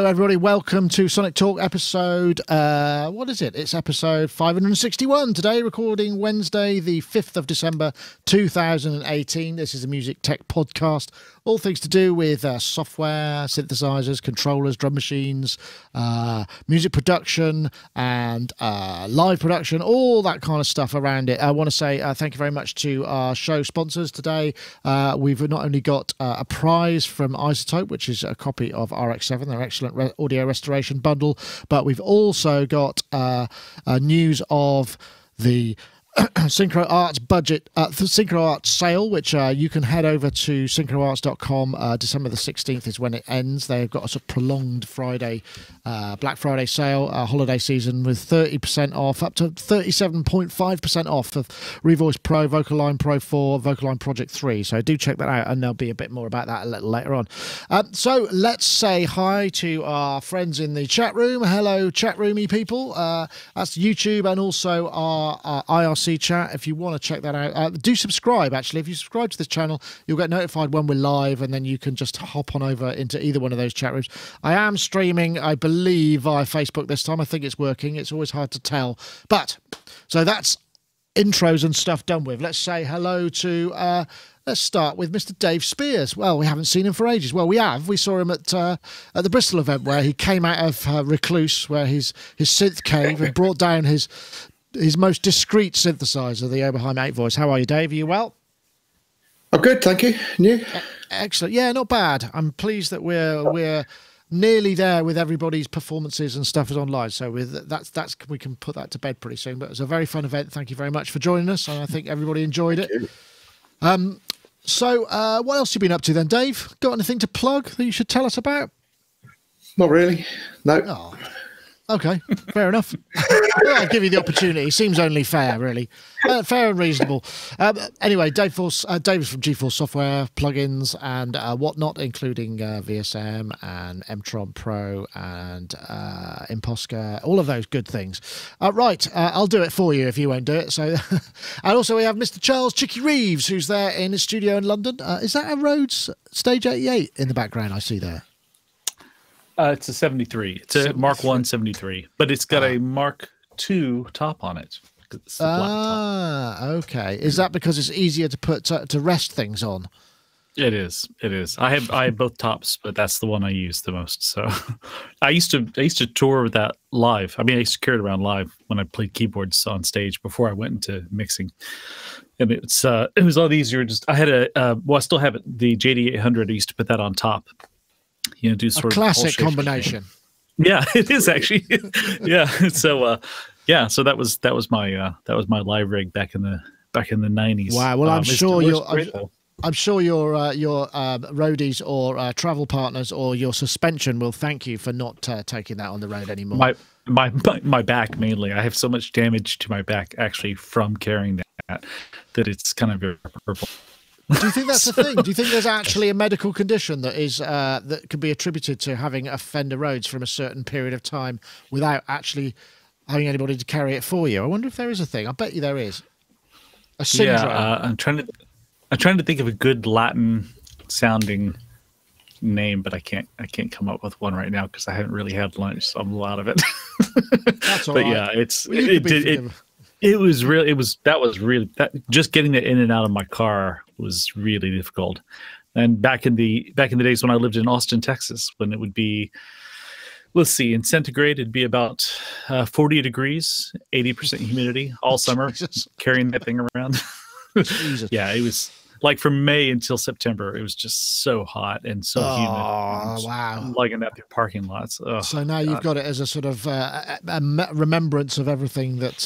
everybody. Welcome to Sonic Talk episode, what is it? It's episode 561 today, recording Wednesday, the 5th of December, 2018. This is a music tech podcast, all things to do with software, synthesizers, controllers, drum machines, music production, and live production, all that kind of stuff around it. I want to say thank you very much to our show sponsors today. We've not only got a prize from iZotope, which is a copy of RX7, their excellent audio restoration bundle, but we've also got news of the Synchro Arts budget, the Synchro Arts sale, which you can head over to synchroarts.com. December the 16th is when it ends. They've got a sort of prolonged Friday, Black Friday sale, holiday season, with 30% off, up to 37.5% off of Revoice Pro, Vocaline Pro 4, Vocaline Project 3. So do check that out, and there'll be a bit more about that a little later on. So let's say hi to our friends in the chat room. Hello, chat roomy people. That's YouTube and also our IRC chat. If you want to check that out, do subscribe. Actually, if you subscribe to this channel, you'll get notified when we're live, and then you can just hop on over into either one of those chat rooms. I am streaming, I believe, via Facebook this time. I think it's working. It's always hard to tell, but so that's intros and stuff done with. Let's say hello to let's start with Mr. Dave Spears. Well, we haven't seen him for ages. Well, we have. We saw him at the Bristol event, where he came out of Recluse, where his synth cave, and brought down his most discreet synthesizer, the Oberheim 8 voice. How are you, Dave? Are you well? I'm good, thank you. And you? Excellent. Yeah, not bad. I'm pleased that we're nearly there with everybody's performances and stuff is online. So that's we can put that to bed pretty soon. But it was a very fun event. Thank you very much for joining us, and I think everybody enjoyed it. So what else have you been up to then, Dave? Got anything to plug that you should tell us about? Not really. No. Oh. Okay, fair enough. Well, I'll give you the opportunity. Seems only fair, really. Fair and reasonable. Anyway, David from GeForce Software, plugins and whatnot, including VSM and Mtron Pro and Imposca, all of those good things. Right, I'll do it for you if you won't do it. So, and also we have Mr. Charles Chicky Reeves, who's there in his studio in London. Is that a Rhodes Stage 88 in the background I see there? It's a 73. It's a Mark 1 73, but it's got a Mark 2 top on it. It's okay. Is that because it's easier to put to rest things on? It is. It is. I have both tops, but that's the one I use the most. So I used to tour with that live. I mean, I used to carry it around live when I played keyboards on stage before I went into mixing. And it was a lot easier. I had I still have it. The JD800. I used to put that on top. You know, do sort of classic combination. Yeah, it is actually. Yeah. So so that was my live rig back in the 90s. Wow. Well, I'm sure your roadies or travel partners or your suspension will thank you for not taking that on the road anymore. My back mainly. I have so much damage to my back actually from carrying that it's kind of irreparable. Do you think that's the thing? Do you think there's actually a medical condition that is that could be attributed to having a Fender Rhodes from a certain period of time without actually having anybody to carry it for you? I wonder if there is a thing. I bet you there is. A syndrome. Yeah, I'm trying to think of a good Latin sounding name, but I can't come up with one right now because I haven't really had lunch, so I'm a lot of it. That's all but right. Yeah, just getting it in and out of my car was really difficult. And back in the days when I lived in Austin, Texas, when it would be, let's see, in centigrade, it'd be about 40 degrees, 80% humidity all summer, carrying that thing around. Yeah, it was like from May until September, it was just so hot and so humid. Oh, wow. Lugging that through parking lots. Oh, so now you've got it as a sort of a remembrance of everything that,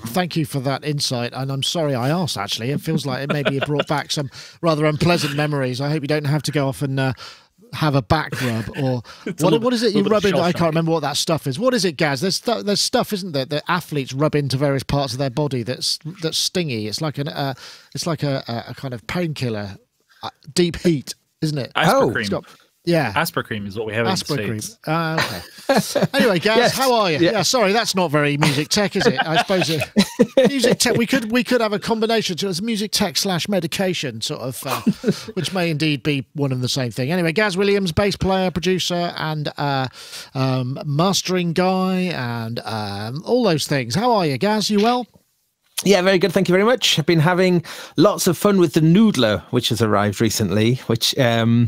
thank you for that insight. And I'm sorry I asked, actually. It feels like it brought back some rather unpleasant memories. I hope you don't have to go off and have a back rub or what is it you rub in? I can't remember what that stuff is. What is it, Gaz? There's stuff, isn't there, that athletes rub into various parts of their body that's stingy. It's like a kind of painkiller, deep heat, isn't it? Ice cream. Yeah. Aspercream is what we have in the States. Okay. Anyway, Gaz, Yes. how are you? Yeah. Yeah, sorry, that's not very music tech, is it? I suppose music tech. We could have a combination. So it's music tech / medication, sort of, which may indeed be one and the same thing. Anyway, Gaz Williams, bass player, producer, and mastering guy, and all those things. How are you, Gaz? You well? Yeah, very good. Thank you very much. I've been having lots of fun with the Noodler, which has arrived recently, which I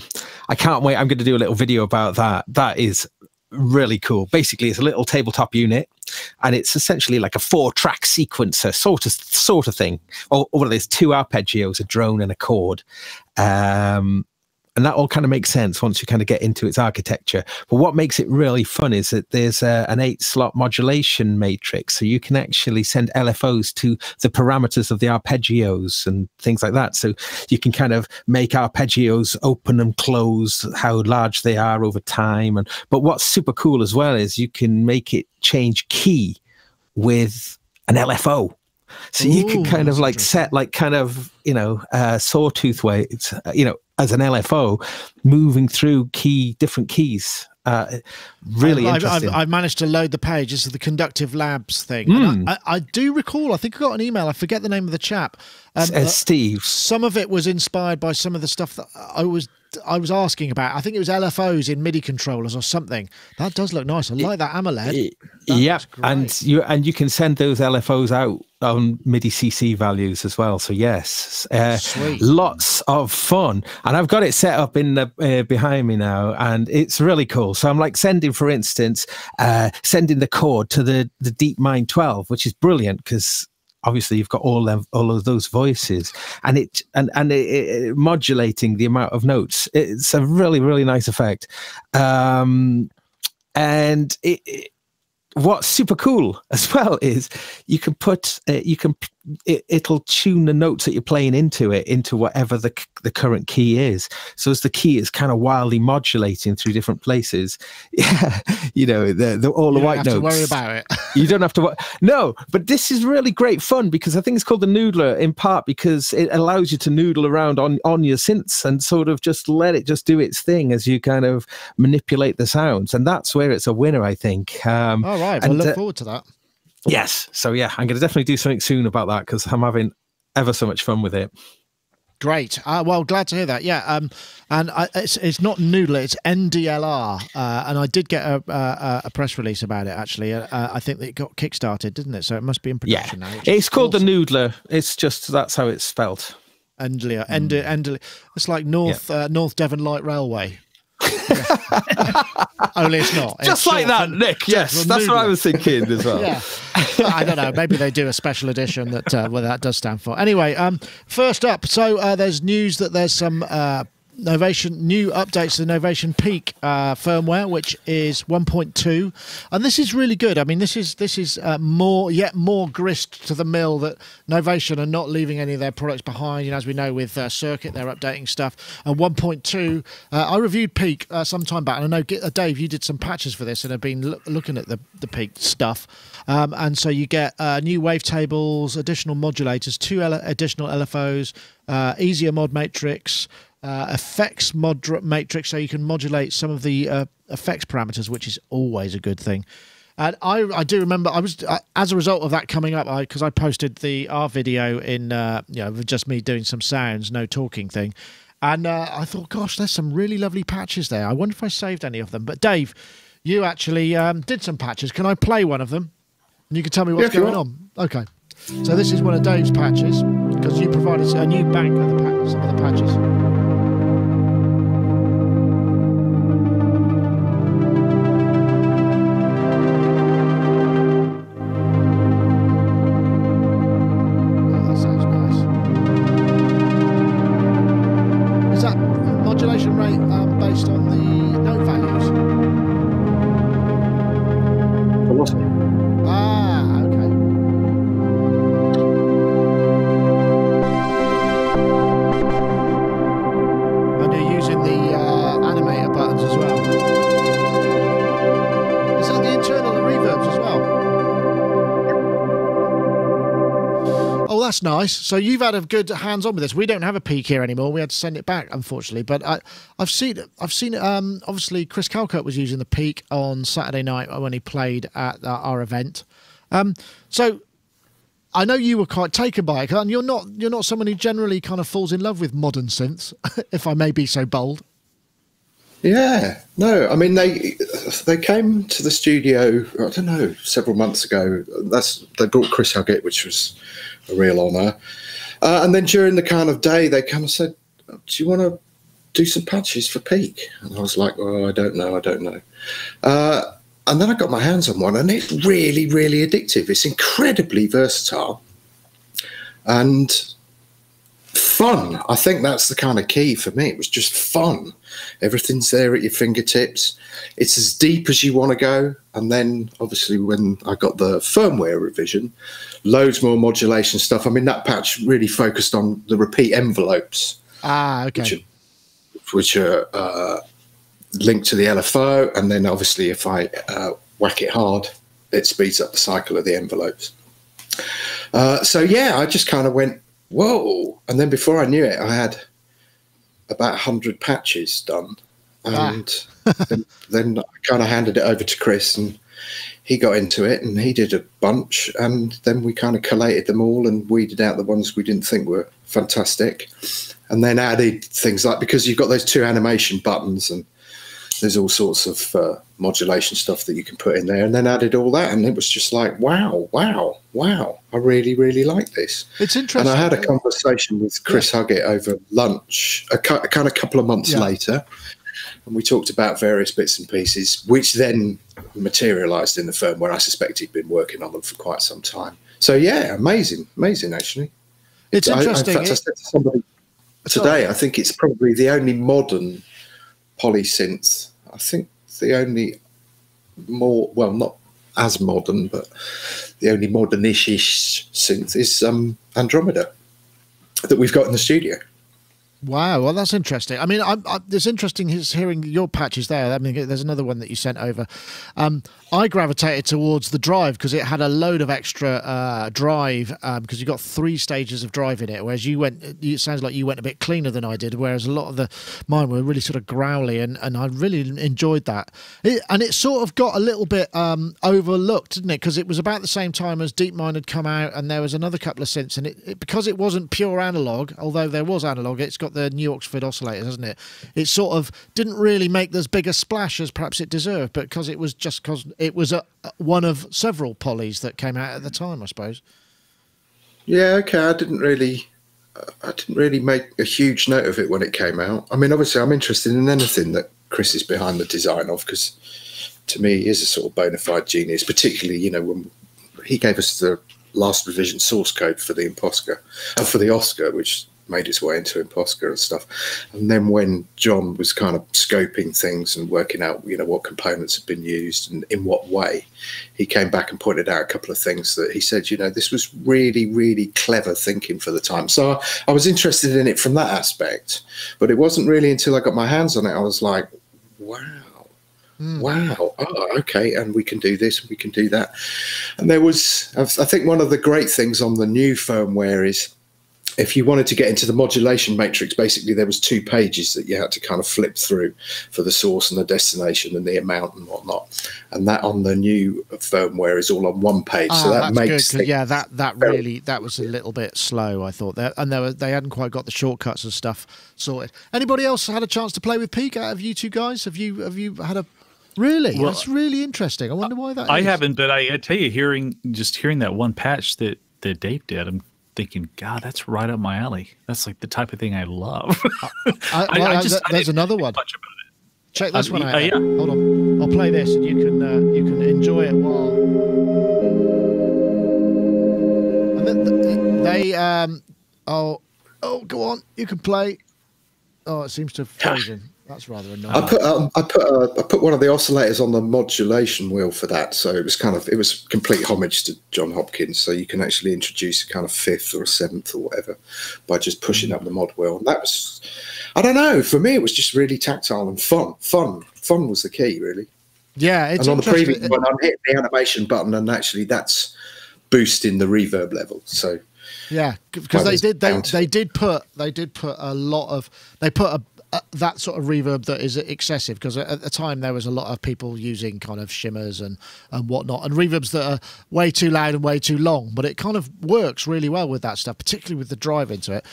can't wait. I'm going to do a little video about that. That is really cool. Basically, it's a little tabletop unit, and it's essentially like a 4-track sequencer sort of thing. Or there's 2 arpeggios, a drone, and a chord. And that all kind of makes sense once you kind of get into its architecture. But what makes it really fun is that there's an 8-slot modulation matrix. So you can actually send LFOs to the parameters of the arpeggios and things like that. So you can kind of make arpeggios open and close, how large they are over time. But what's super cool as well is you can make it change key with an LFO. So you can kind of like set like kind of, sawtooth waves, as an LFO, moving through different keys. Really interesting. I've managed to load the page. This is the Conductive Labs thing. And I do recall, I think I got an email. I forget the name of the chap. Steve. Some of it was inspired by some of the stuff that I was asking about. I think it was LFOs in MIDI controllers or something. That does look nice. I like that AMOLED. Yeah, and you can send those LFOs out on MIDI CC values as well. So yes, lots of fun. And I've got it set up in the behind me now, and it's really cool. So I'm like sending, for instance, sending the chord to the DeepMind 12, which is brilliant because obviously you've got all of those voices, and it modulating the amount of notes. It's a really, really nice effect. And what's super cool as well is you can put it'll tune the notes that you're playing into whatever the current key is. So as the key is kind of wildly modulating through different places, all the white notes. You don't have to worry about it. You don't have to. No, but this is really great fun because I think it's called the Noodler in part because it allows you to noodle around on your synths and sort of just let it just do its thing as you kind of manipulate the sounds, and that's where it's a winner, I think. All right, we'll look forward to that. Yes. So yeah, I'm going to definitely do something soon about that because I'm having ever so much fun with it. Great. Well, glad to hear that. Yeah. And it's not Noodler, it's NDLR. And I did get a press release about it, actually. I think that it got kickstarted, didn't it? So it must be in production now. It's called the Noodler. It's just, that's how it's spelled. NDLR. It's like North Devon Light Railway. Only it's not. Just like that, Nick. Yes, that's what I was thinking as well. Yeah. I don't know. Maybe they do a special edition that that does stand for. Anyway, first up, so there's news that there's some Novation new updates to the Novation Peak firmware, which is 1.2, and this is really good. I mean, this is more grist to the mill that Novation are not leaving any of their products behind. As we know with Circuit, they're updating stuff. And 1.2, I reviewed Peak some time back, and I know Dave, you did some patches for this and have been looking at the Peak stuff. And so you get new wavetables, additional modulators, 2 additional LFOs, easier mod matrix. Effects mod matrix, so you can modulate some of the effects parameters, which is always a good thing. And I do remember I was as a result of that coming up, because I posted our video in just me doing some sounds, no talking thing, and I thought, gosh, there's some really lovely patches there. I wonder if I saved any of them. But Dave, you actually did some patches. Can I play one of them? And you can tell me what's going on. Okay. So this is one of Dave's patches because you provided a new bank of some of the patches. that's nice. So you've had a good hands-on with this. We don't have a peak here anymore. We had to send it back, unfortunately. But I've seen it. Obviously, Chris Calcutt was using the peak on Saturday night when he played at our event. So I know you were quite taken by it, and you're not someone who generally kind of falls in love with modern synths, if I may be so bold. Yeah, no, I mean they came to the studio, I don't know, several months ago. They brought Chris Huggett, which was a real honour. And then during the kind of day, they kind of said, "Do you want to do some patches for Peak?" And I was like, "Oh, I don't know." And then I got my hands on one, and it's really, really addictive. It's incredibly versatile and fun. I think that's the kind of key for me. It was just fun. Everything's there at your fingertips. It's as deep as you want to go. And then obviously when I got the firmware revision, loads more modulation stuff. I mean, that patch really focused on the repeat envelopes. Okay. Which are linked to the LFO. And then obviously if I whack it hard, it speeds up the cycle of the envelopes. So yeah, I just kind of went, whoa. And then before I knew it, I had about 100 patches done. And then I kind of handed it over to Chris, and he got into it, and he did a bunch. And then we kind of collated them all and weeded out the ones we didn't think were fantastic. And then added things like, because you've got those 2 animation buttons, and there's all sorts of modulation stuff that you can put in there, and then added all that, and it was just like, wow, I really, really like this. It's interesting. And I had a conversation with Chris Huggett over lunch a couple of months later, and we talked about various bits and pieces, which then materialized in the firmware. I suspect he'd been working on them for quite some time. So yeah, amazing actually. It's interesting. In fact, I said to somebody today, I think it's probably the only modern poly synth. I think the only not as modern, but the only modernish synth is Andromeda that we've got in the studio. Wow, well, that's interesting. I mean, it's interesting hearing your patches there. I mean, there's another one that you sent over. I gravitated towards the drive because it had a load of extra drive because you got 3 stages of drive in it, whereas it sounds like you went a bit cleaner than I did, whereas a lot of mine were really sort of growly, and I really enjoyed that. And it sort of got a little bit overlooked, didn't it? Because it was about the same time as DeepMind had come out, and there was another couple of synths, and because it wasn't pure analog, although there was analog, it's got the New Oxford oscillators, hasn't it? It sort of didn't really make as big a splash as perhaps it deserved, but because it was one of several polys that came out at the time, I suppose. Yeah, okay. I didn't really make a huge note of it when it came out. I mean, obviously, I'm interested in anything that Chris is behind the design of, because to me, he is a sort of bona fide genius. Particularly, when he gave us the last revision source code for the Oscar, which made its way into Imposca and stuff. And then when John was kind of scoping things and working out, what components had been used and in what way, he came back and pointed out a couple of things that he said, this was really, really clever thinking for the time. So I was interested in it from that aspect, but it wasn't really until I got my hands on it, I was like, wow, oh, okay, and we can do this, and we can do that. And there was, I think one of the great things on the new firmware is, if you wanted to get into the modulation matrix, basically there was 2 pages that you had to kind of flip through for the source and the destination and the amount and whatnot. And that on the new firmware is all on 1 page. So that makes good, that was a little bit slow, I thought. And they hadn't quite got the shortcuts and stuff sorted. Anybody else had a chance to play with Peak out of you 2 guys? Have you had a really? Well, that's really interesting. I wonder why that is. I haven't, but I tell you, hearing that one patch that Dave did, I'm thinking, God, that's right up my alley. That's like the type of thing I love. There's another one. Check this one out. Yeah. Hold on, I'll play this, and you can enjoy it while. And then they go on, you can play. Oh, it seems to have frozen. That's rather annoying. I put one of the oscillators on the modulation wheel for that, so it was complete homage to John Hopkins. So you can actually introduce a kind of 5th or a 7th or whatever by just pushing up the mod wheel. And that was, I don't know, for me it was just really tactile and fun. Fun was the key, really. Yeah, it's and on the previous one, I'm hitting the animation button, and actually that's boosting the reverb level. So Yeah, because they did put a lot of that sort of reverb that is excessive, because at the time there was a lot of people using kind of shimmers and whatnot, and reverbs that are way too loud and way too long, but it kind of works really well with that stuff, particularly with the drive into it.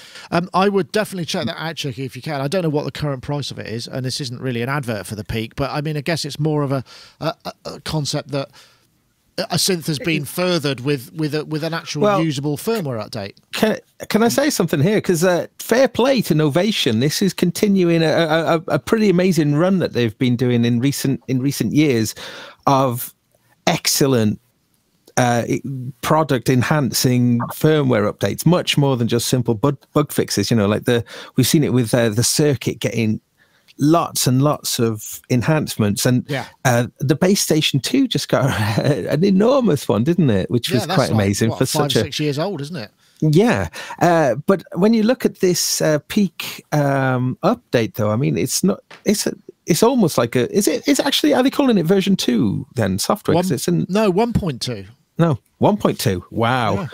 I would definitely check that out, Chucky, if you can. I don't know what the current price of it is, and this isn't really an advert for the Peak, but I mean, I guess it's more of a concept that a synth has been furthered with an actual usable firmware update. Can I say something here? Because fair play to Novation. This is continuing a pretty amazing run that they've been doing in recent years of excellent product enhancing firmware updates, much more than just simple bug fixes. You know, like we've seen it with the circuit getting lots and lots of enhancements, and the base station 2 just got an enormous one, didn't it? Which was quite amazing for 5-6 years old, isn't it? Yeah, but when you look at this Peak update, though, I mean, it's not. It's almost like it's actually, are they calling it version 2 then, software? No, 1.2. No, 1.2. Wow. Yeah.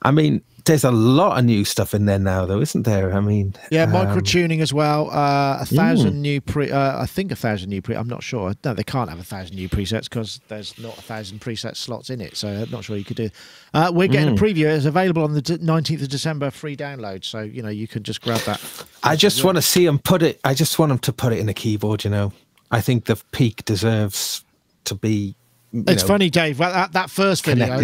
I mean, there's a lot of new stuff in there now, though, isn't there? I mean, micro tuning as well. 1,000 new I think 1,000 new I'm not sure. No, they can't have 1,000 new presets because there's not 1,000 preset slots in it. So I'm not sure you could do. We're getting a preview. It's available on the 19th of December, free download. So you can just grab that. I just want to see them put it. I just want them to put it in a keyboard. I think the Peak deserves to be. It's funny, Dave. That first video,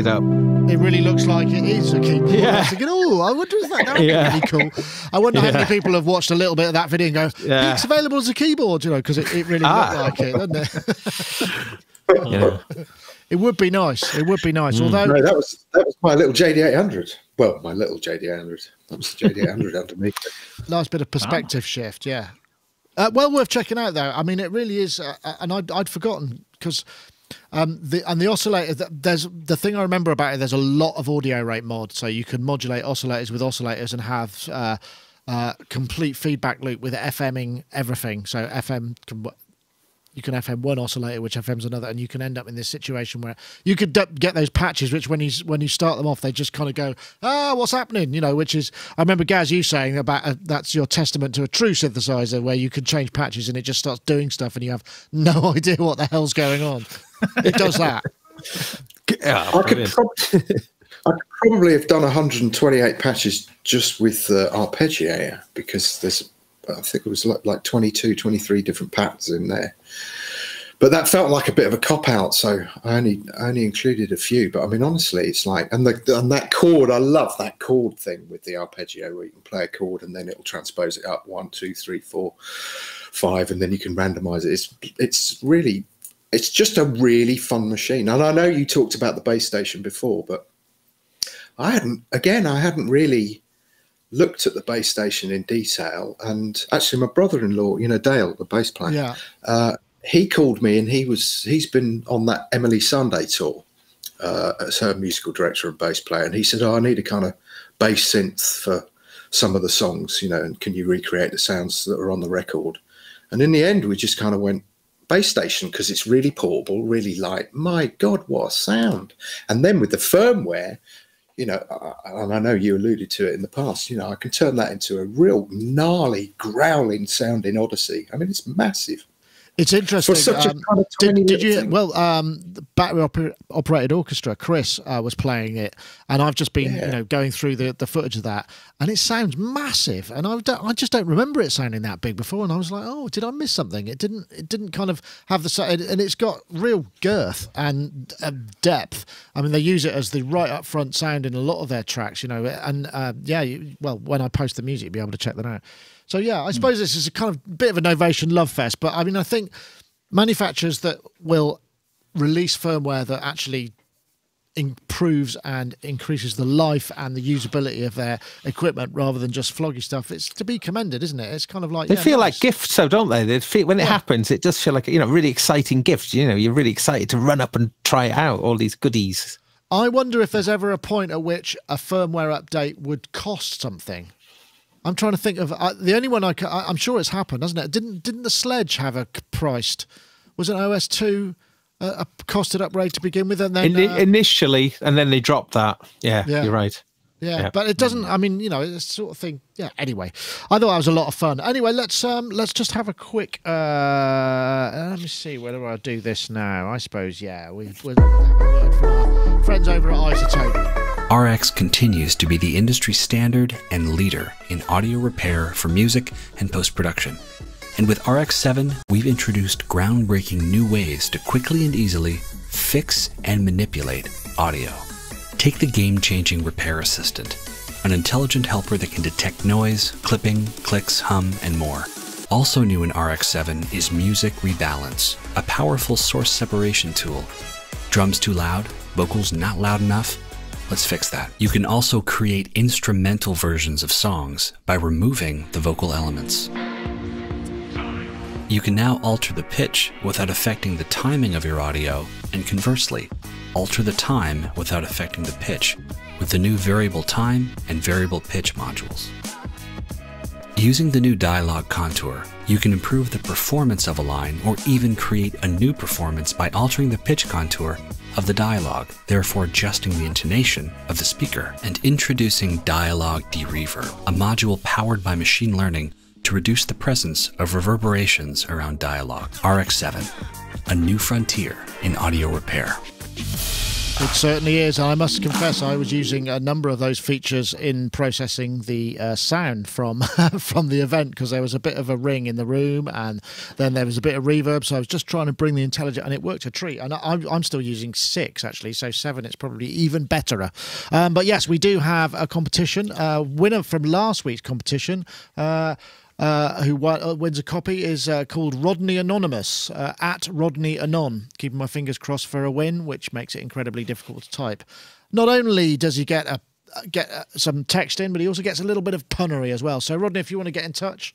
it really looks like it is a keyboard. Yeah. I was thinking, I wonder if that would be really cool. I wonder how many people have watched a little bit of that video and go, "It's available as a keyboard," because it really looked like it, doesn't it? It would be nice. It would be nice. Although that was my little JD800. Well, my little JD800. That was the JD800 underneath. Nice bit of perspective shift. Yeah. Well worth checking out, though. I mean, it really is. And I'd forgotten because. The oscillator, there's the thing I remember about it. There's a lot of audio rate mod, so you can modulate oscillators with oscillators and have complete feedback loop with FMing everything. So you can FM one oscillator, which FMs another, and you can end up in this situation where you could get those patches, which when you start them off, they just kind of go, what's happening? Which is, I remember Gaz, you saying about that's your testament to a true synthesizer where you can change patches and it just starts doing stuff and you have no idea what the hell's going on. It does that. I could probably have done 128 patches just with the arpeggiator, because there's, I think it was like 22, 23 different patterns in there. But that felt like a bit of a cop-out, so I only included a few. But I mean, honestly, it's like, and that chord, I love that chord thing with the arpeggio, where you can play a chord and then it'll transpose it up 1, 2, 3, 4, 5, and then you can randomize it. It's just a really fun machine. And I know you talked about the base station before, but I hadn't really looked at the base station in detail. And actually, my brother-in-law, Dale, the bass player, he called me, and he's been on that Emily Sunday tour as her musical director and bass player. And he said, I need a kind of bass synth for some of the songs, and can you recreate the sounds that are on the record? And in the end, we just kind of went base station, because it's really portable, really light. My God, what a sound. And then with the firmware, and I know you alluded to it in the past, I can turn that into a real gnarly, growling sounding Odyssey. I mean, it's massive. It's interesting. For such a kind of did you? Well, the battery operated orchestra, Chris was playing it, and I've just been, going through the footage of that, and it sounds massive. And I just don't remember it sounding that big before. And I was like, oh, did I miss something? It didn't kind of have and it's got real girth and depth. I mean, they use it as the right up front sound in a lot of their tracks, And when I post the music, you'll be able to check that out. So, I suppose this is a kind of bit of a Novation love fest. But, I mean, I think manufacturers that will release firmware that actually improves and increases the life and the usability of their equipment rather than just floggy stuff, it's to be commended, isn't it? It's kind of like... They feel like gifts, though, don't they? They feel, when it happens, it does feel like, really exciting gifts. You're really excited to run up and try it out, all these goodies. I wonder if there's ever a point at which a firmware update would cost something. I'm trying to think of the only one I'm sure it's happened, hasn't it? Didn't the Sledge have a priced? Was it OS2 a costed upgrade to begin with, and then initially, and then they dropped that? Yeah, you're right. Yeah, but it doesn't. I mean, it's sort of thing. Yeah. Anyway, I thought that was a lot of fun. Anyway, let's just have a quick. Let me see whether I do this now. I suppose we'll have a word from our friends over at iZotope. RX continues to be the industry standard and leader in audio repair for music and post-production. And with RX7, we've introduced groundbreaking new ways to quickly and easily fix and manipulate audio. Take the game-changing Repair Assistant, an intelligent helper that can detect noise, clipping, clicks, hum, and more. Also new in RX7 is Music Rebalance, a powerful source separation tool. Drums too loud? Vocals not loud enough? Let's fix that. You can also create instrumental versions of songs by removing the vocal elements. You can now alter the pitch without affecting the timing of your audio, and conversely, alter the time without affecting the pitch with the new variable time and variable pitch modules. Using the new dialogue contour, you can improve the performance of a line or even create a new performance by altering the pitch contour of the dialogue, therefore adjusting the intonation of the speaker, and introducing Dialogue De-Reverb, a module powered by machine learning to reduce the presence of reverberations around dialogue. RX7, a new frontier in audio repair. It certainly is. I must confess, I was using a number of those features in processing the sound from from the event, because there was a bit of a ring in the room, and then there was a bit of reverb. So I was just trying to bring the intelligent, and it worked a treat. And I'm still using 6 actually, so 7 it's probably even betterer. But yes, we do have a competition. Winner from last week's competition. Who wins a copy is called Rodney Anonymous, at Rodney Anon. Keeping my fingers crossed for a win, which makes it incredibly difficult to type. Not only does he get some text in, but he also gets a little bit of punnery as well. So Rodney, if you want to get in touch,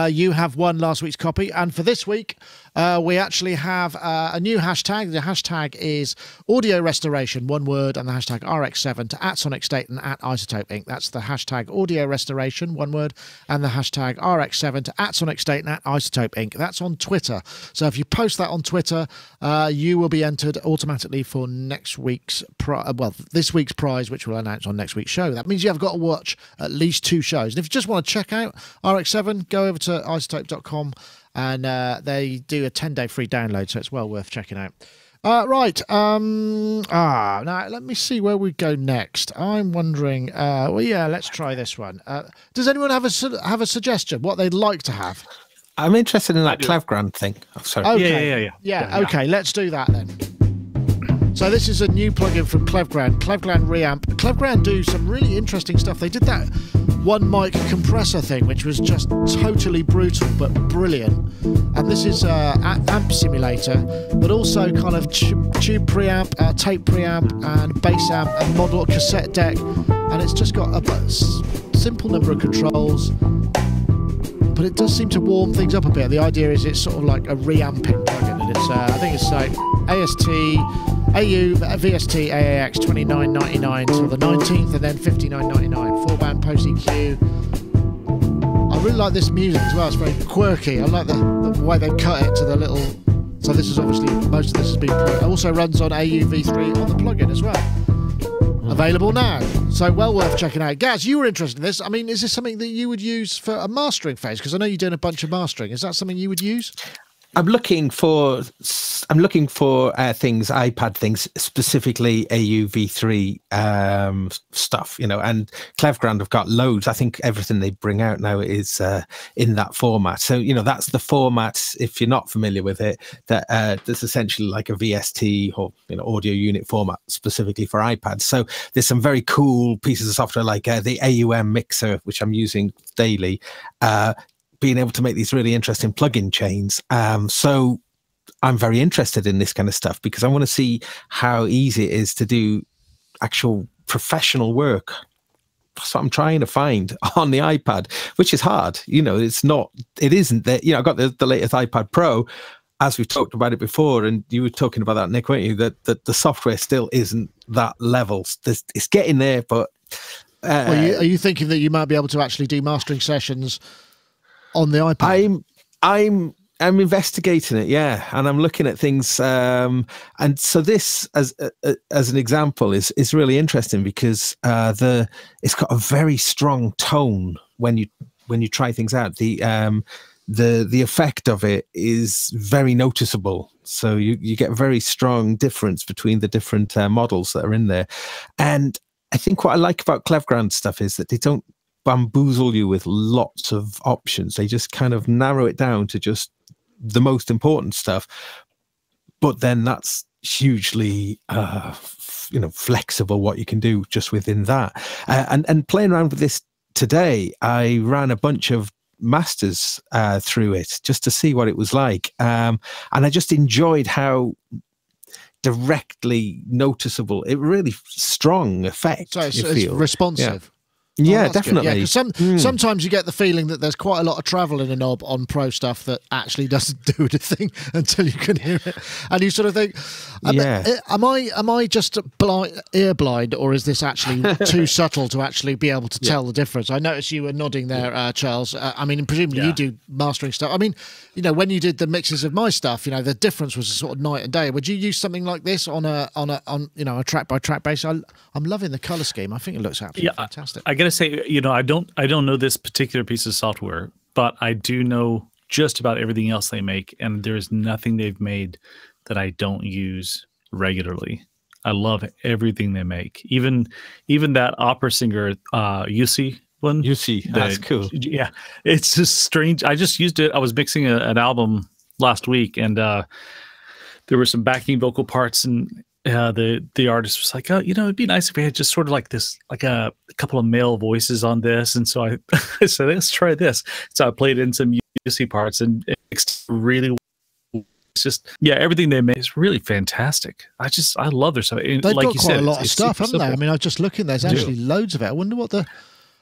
you have won last week's copy. And for this week, we actually have a new hashtag. The hashtag is audio restoration, one word, and the hashtag RX7 to @Sonicstate and @iZotope Inc. That's the hashtag audio restoration, one word, and the hashtag RX7 to @Sonicstate and @iZotope Inc. That's on Twitter. So if you post that on Twitter, you will be entered automatically for next week's this week's prize, which we'll announce on next week's show. That means you have got to watch at least 2 shows. And if you just want to check out RX7, go over to iZotope.com, and they do a 10-day free download, so it's well worth checking out. Right. Now let me see where we go next. I'm wondering. Let's try this one. Does anyone have a suggestion what they'd like to have? I'm interested in that Klevgrand thing. Oh, sorry. Okay. Yeah. Okay, let's do that then. So this is a new plugin from Klevgrand Reamp. Klevgrand do some really interesting stuff. They did that one mic compressor thing, which was just totally brutal but brilliant. And this is amp simulator, but also kind of tube preamp, tape preamp, and bass amp, and model cassette deck. And it's just got a simple number of controls, but it does seem to warm things up a bit. The idea is it's sort of like a reamping plugin, and it's I think it's like AU VST AAX 29.99 till the 19th, and then 59.99. 4-band post EQ. I really like this music as well. It's very quirky. I like the way they cut it to the little. So this is obviously most of this has been. It also runs on AU V3 on the plugin as well. Available now, so well worth checking out. Gaz, you were interested in this. I mean, is this something that you would use for a mastering phase? Because I know you're doing a bunch of mastering. Is that something you would use? I'm looking for things, iPad things, specifically AUV3 stuff, and Klevgrand have got loads. I think everything they bring out now is in that format. So, that's the format, if you're not familiar with it, that's essentially like a VST or audio unit format specifically for iPads. So there's some very cool pieces of software like the AUM mixer, which I'm using daily, being able to make these really interesting plugin chains. So I'm very interested in this kind of stuff because I want to see how easy it is to do actual professional work. That's what I'm trying to find on the iPad, which is hard. It isn't that, I got the latest iPad Pro, as we've talked about it before, and you were talking about that, Nick, weren't you? That the software still isn't that level. It's getting there, but... are you thinking that you might be able to actually do mastering sessions on the iPad? I'm investigating it, yeah, and I'm looking at things. And so this, as an example, is really interesting because it's got a very strong tone when you try things out. The effect of it is very noticeable. So you get a very strong difference between the different models that are in there. And I think what I like about Klevgrand stuff is that they don't bamboozle you with lots of options. They just kind of narrow it down to just the most important stuff, but then that's hugely flexible what you can do just within that. And playing around with this today, I ran a bunch of masters through it just to see what it was like, and I just enjoyed how directly noticeable, it really strong effect. So it's responsive. Yeah, definitely. Good. Yeah, because sometimes you get the feeling that there's quite a lot of travel in a knob on pro stuff that actually doesn't do anything until you can hear it, and you sort of think, am I just ear blind, or is this actually too subtle to actually be able to tell the difference? I noticed you were nodding there, Charles. I mean, presumably you do mastering stuff. I mean, when you did the mixes of my stuff, the difference was sort of night and day. Would you use something like this on a track by track basis? I'm loving the color scheme. I think it looks absolutely fantastic. I gotta say, I don't know this particular piece of software, but I do know just about everything else they make, and there is nothing they've made that I don't use regularly. I love everything they make, even that opera singer Yussi one. Yussi, that's cool. Yeah, it's just strange. I just used it. I was mixing an album last week, and there were some backing vocal parts, and the artist was like, it'd be nice if we had just sort of like this, like a couple of male voices on this. And so I said, let's try this. So I played in some UC parts, and it's really, it's just, everything they make is really fantastic. I love their stuff. They've got quite a lot of stuff, haven't they? I mean, I was just looking, there's actually loads of it. I wonder what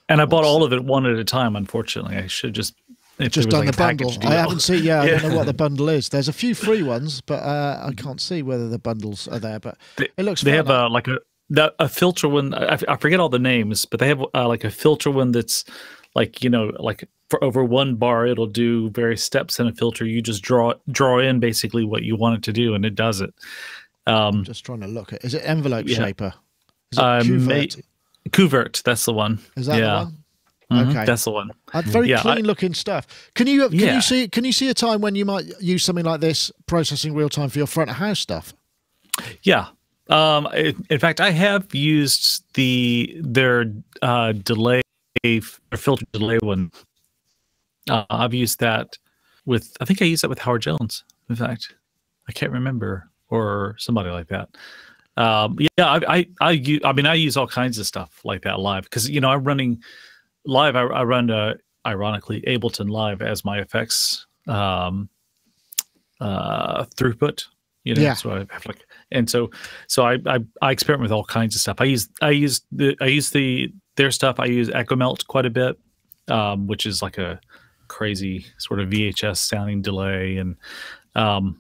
and I bought all of it one at a time, unfortunately. I should just done the bundle. I haven't seen. I don't know what the bundle is. There's a few free ones, but I can't see whether the bundles are there. But it looks. They have a filter one. I forget all the names, but they have like a filter one that's like like for over one bar, it'll do various steps in a filter. You just draw in basically what you want it to do, and it does it. I'm just trying to look at. Is it envelope shaper? Is it Cuvert, that's the one. Is that the one? Mm-hmm. Okay, that's the one. Very clean-looking stuff. Can you see a time when you might use something like this processing real time for your front of house stuff? Yeah. In fact, I have used their delay or filter delay one. I've used that with. I think I used that with Howard Jones. In fact, I can't remember, or somebody like that. I use all kinds of stuff like that live because I'm running. Live, I run ironically Ableton Live as my effects throughput. So I have so I experiment with all kinds of stuff. I use their stuff. I use Echo Melt quite a bit, which is like a crazy sort of VHS sounding delay, and of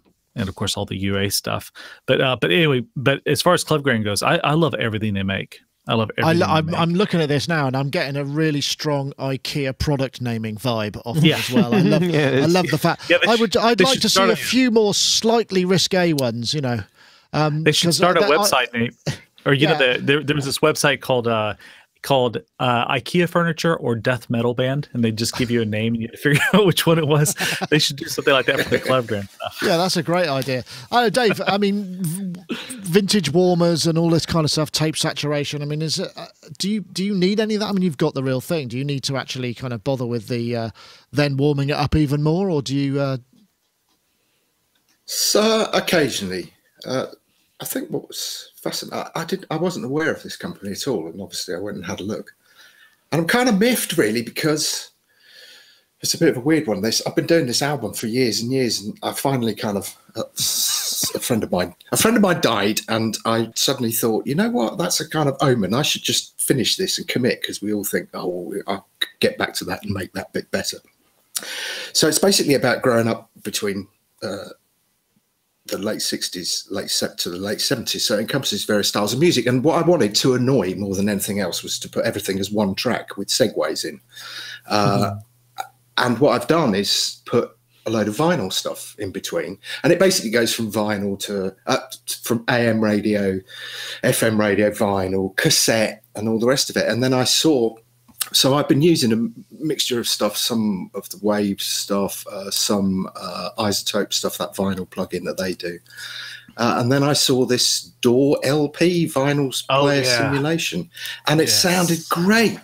course all the UA stuff. But anyway, as far as Klevgrand goes, I love everything they make. I love everything. I'm looking at this now, and I'm getting a really strong IKEA product naming vibe off it as well. I love, I love the fact. Yeah, I'd like to see a few more slightly risque ones. They should start a website name, or there was this website called IKEA Furniture or Death Metal Band, and they just give you a name and you figure out which one it was. They should do something like that for the Klevgrand stuff. Yeah, that's a great idea. Dave, I mean, vintage warmers and all this kind of stuff, tape saturation. I mean, do you need any of that? I mean, you've got the real thing. Do you need to actually kind of bother with the then warming it up even more, or do you? So occasionally, I think what was fascinating, I wasn't aware of this company at all, and obviously I went and had a look. And I'm kind of miffed, really, because it's a bit of a weird one. I've been doing this album for years and years, and I finally kind of a friend of mine died, and I suddenly thought, you know what, that's a kind of omen. I should just finish this and commit, because we all think, oh, I'll get back to that and make that bit better. So it's basically about growing up between the late 60s, to the late 70s. So it encompasses various styles of music. And what I wanted to annoy more than anything else was to put everything as one track with segues in. And what I've done is put a load of vinyl stuff in between, and it basically goes from vinyl to from AM radio, FM radio, vinyl, cassette, and all the rest of it. And then I saw, so I've been using a mixture of stuff, some of the Wave stuff, some iZotope stuff, that vinyl plugin that they do. And then I saw this DAW LP vinyl player simulation, and it sounded great.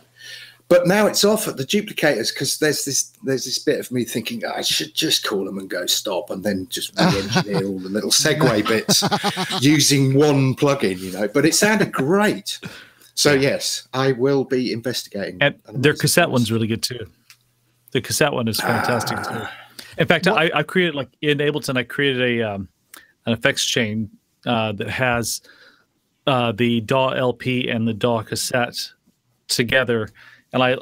But now it's off at the duplicators because there's this bit of me thinking I should just call them and go stop, and then just re-engineer all the little segue bits using one plugin, you know. But it sounded great. So yes, I will be investigating. And their cassette one's really good too. The cassette one is fantastic too. In fact, I created, like in Ableton, I created an effects chain that has the DAW LP and the DAW cassette together. And I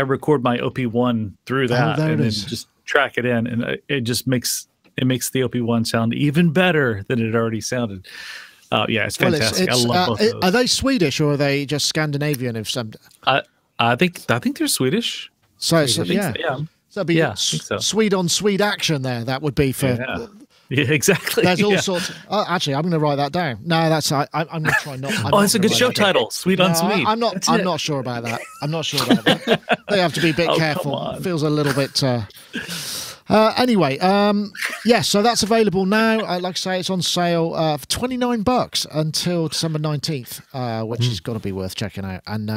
record my OP1 through that, and then just track it in, and it makes the OP1 sound even better than it already sounded. Yeah, it's fantastic. I love both of those. Are they Swedish or are they just Scandinavian? If some, I think they're Swedish. So yeah, so that'd be Swede on Swede action there. That would be for. Yeah, exactly. There's all sorts. Actually, I'm going to write that down. No, that's I'm going to try not. It's a good show title, Sweet on Sweet. I'm not sure about that. I'm not sure about that. They have to be a bit careful. It feels a little bit. Anyway, yes. So that's available now. Like I say, it's on sale for $29 until December 19th, which has got to be worth checking out. And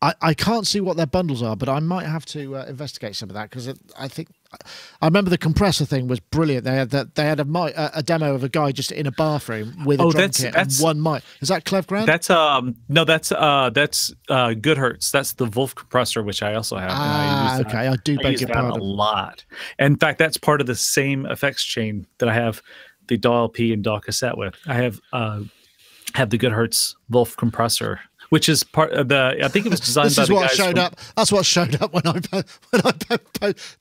I can't see what their bundles are, but I might have to investigate some of that because I think I remember the compressor thing was brilliant. They had a demo of a guy just in a bathroom with a drum kit and one mic. Is that Klevgrand? That's Goodhertz. That's the Wolf compressor, which I also have. I do beg your pardon. A lot. In fact, that's part of the same effects chain that I have the DAW LP and DAW cassette with. I have the Goodhertz Wolf compressor, which is part of the. I think it was designed by the guys. That's what showed up when I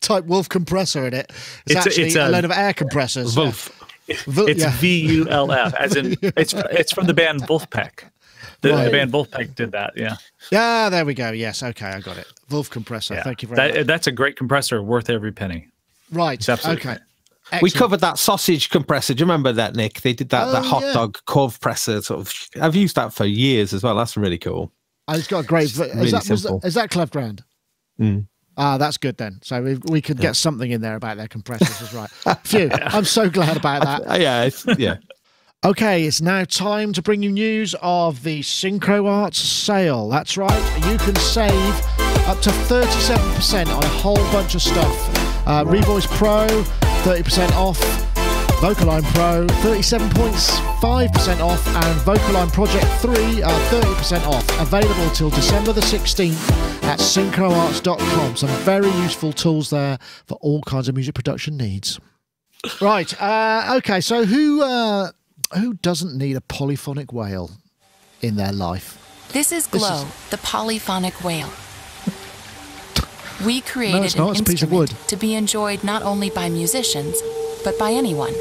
typed Wolf compressor in it. It's a load of air compressors. Wolf. It's VULF, as in it's from the band Wolfpack. The band Wolfpack did that. Yeah. Yeah. There we go. Yes. Okay. I got it. Wolf compressor. Yeah. Thank you very much. That's a great compressor, worth every penny. Right. Okay. Excellent. We covered that sausage compressor. Do you remember that, Nick? They did that hot dog curve presser sort of. I've used that for years as well. That's really cool. It's got a great. Is that Klevgrand? That's good then. So we could get something in there about their compressors, is right. Phew! I'm so glad about that. Yeah. Okay, it's now time to bring you news of the Synchro Arts sale. That's right. You can save up to 37% on a whole bunch of stuff. Revoice Pro, 30% off. Vocaline Pro, 37.5% off. And Vocaline Project 3, 30% off. Available till December the 16th at synchroarts.com. Some very useful tools there for all kinds of music production needs. Right. Okay, so who doesn't need a polyphonic whale in their life? This is Glo, the Polyphonic Whale. We created an instrument to be enjoyed not only by musicians, but by anyone.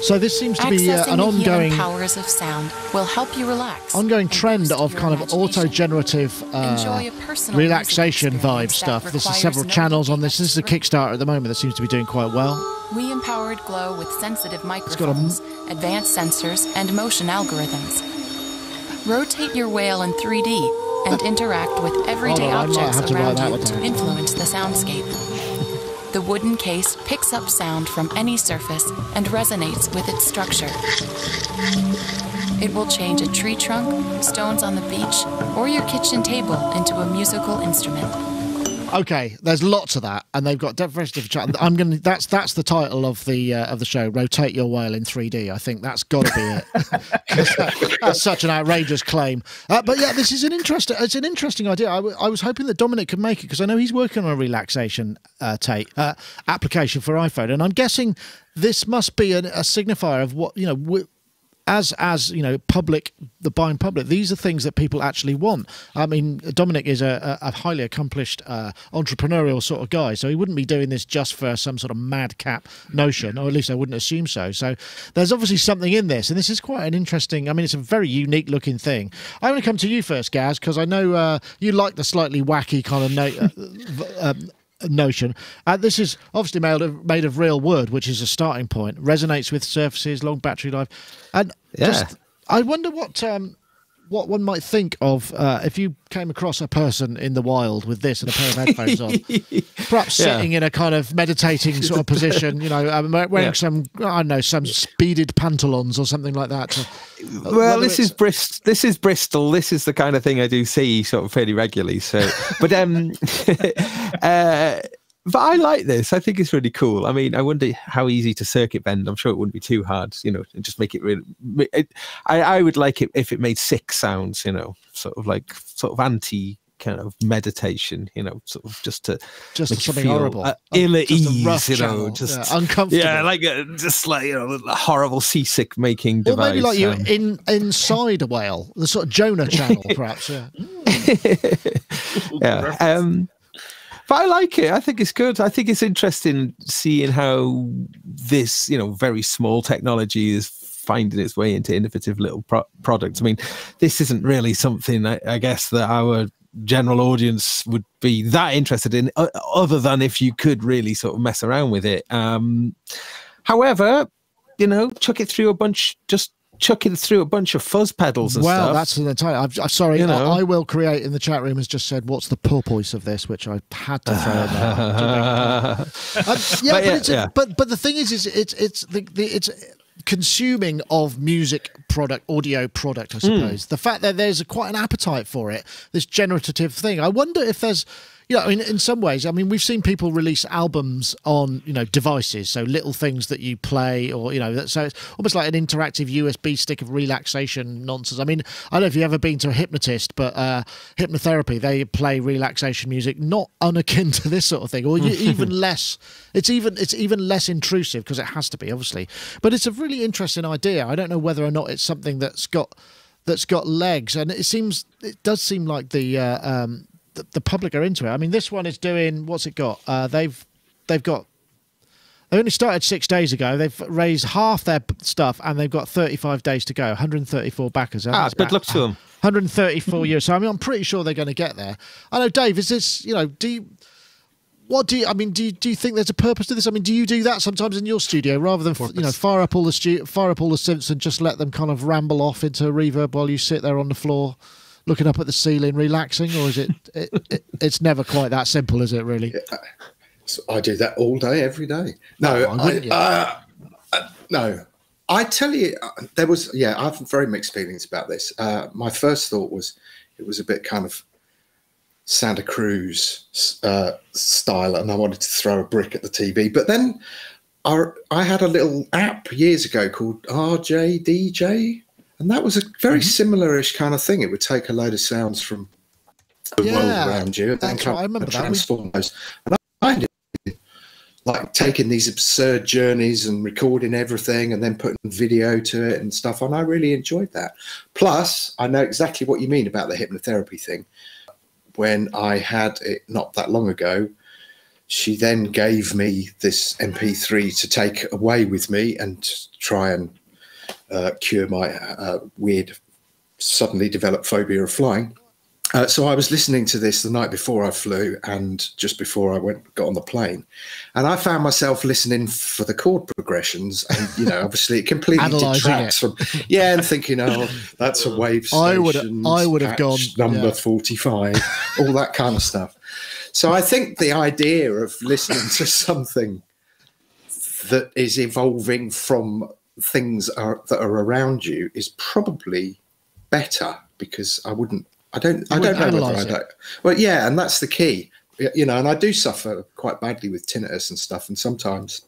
So this seems to be an ongoing powers of sound will help you relax. Ongoing trend of kind of auto-generative relaxation vibe stuff. There's several channels on this. This is a Kickstarter at the moment that seems to be doing quite well. We empowered Glo with sensitive microphones, advanced sensors, and motion algorithms. Rotate your whale in 3D and interact with everyday objects around you to influence the soundscape. The wooden case picks up sound from any surface and resonates with its structure. It will change a tree trunk, stones on the beach, or your kitchen table into a musical instrument. Okay, there's lots of that, and they've got different. That's the title of the show. Rotate your whale in 3D. I think that's got to be it. That's such an outrageous claim. But yeah, this is an interesting idea. I was hoping that Dominic could make it because I know he's working on a relaxation application for iPhone, and I'm guessing this must be a signifier of what as the buying public, these are things that people actually want. I mean, Dominic is a highly accomplished entrepreneurial sort of guy, so he wouldn't be doing this just for some sort of madcap notion, or at least I wouldn't assume so. So there's obviously something in this, and this is quite an interesting, I mean, it's a very unique looking thing. I'm going to come to you first, Gaz, because I know you like the slightly wacky kind of notion. This is obviously made of real wood, which is a starting point. Resonates with surfaces, long battery life, and just I wonder what one might think of if you came across a person in the wild with this and a pair of headphones on, perhaps sitting in a kind of meditating sort of position, you know, wearing some, I don't know, some speeded pantaloons or something like that. Well, this is Bristol. This is the kind of thing I do see sort of fairly regularly. So, but but I like this. I think it's really cool. I mean, I wonder how easy to circuit bend. I'm sure it wouldn't be too hard, you know, and just make it really. I would like it if it made 6 sounds, you know, sort of anti kind of meditation, you know, sort of just something horrible, ill at ease, you know, just uncomfortable. Yeah, like just like, you know, a horrible seasick making device. Or maybe like you inside a whale, the sort of Jonah channel, perhaps. Yeah. Yeah. But I like it. I think it's good. I think it's interesting seeing how this, you know, very small technology is finding its way into innovative little products. I mean, this isn't really something I guess that our general audience would be that interested in, other than if you could really sort of mess around with it. However, you know, chuck it through a bunch of fuzz pedals and stuff. Well, that's the title. I'm sorry, you know. I will create in the chat room has just said, "What's the purpose of this?" Which I had to throw in there. But the thing is it's consuming of music product, audio product, I suppose. The fact that there's quite an appetite for it, this generative thing. I wonder if there's, you know, in some ways, I mean, we've seen people release albums on, you know, devices, so little things that you play, or, you know, so it's almost like an interactive USB stick of relaxation nonsense. I mean, I don't know if you've ever been to a hypnotist, but hypnotherapy, they play relaxation music, not unakin to this sort of thing, or even less. It's even less intrusive, because it has to be, obviously. But it's a really interesting idea. I don't know whether or not it's something that's got legs, and it does seem like the public are into it. I mean, this one is doing, what's it got? They only started 6 days ago. They've raised half their stuff, and they've got 35 days to go. 134 backers. Good luck to them. 134 years. So I mean, I'm pretty sure they're going to get there. I know, Dave. Is this, you know? Do you think there's a purpose to this? I mean, do you do that sometimes in your studio rather than fire up all the synths and just let them kind of ramble off into reverb while you sit there on the floor, looking up at the ceiling, relaxing, or is it's never quite that simple, is it, really? Yeah, so I do that all day, every day. No, no. I tell you, I have very mixed feelings about this. My first thought was it was a bit kind of Santa Cruz style, and I wanted to throw a brick at the TV. But then I had a little app years ago called RJDJ. And that was a very similar-ish kind of thing. It would take a load of sounds from the world around you and then transform those. And I did, like, taking these absurd journeys and recording everything and then putting video to it and stuff. And I really enjoyed that. Plus, I know exactly what you mean about the hypnotherapy thing. When I had it not that long ago, she then gave me this MP3 to take away with me and try and cure my weird, suddenly developed phobia of flying. So I was listening to this the night before I flew and just before I got on the plane, and I found myself listening for the chord progressions, and, you know, obviously it completely detracts from, and thinking, oh, that's a wave station. I would have gone number 45, all that kind of stuff. So I think the idea of listening to something that is evolving from things that are around you is probably better, because I don't know whether I don't. Well, yeah, and that's the key, you know. And I do suffer quite badly with tinnitus and stuff, and sometimes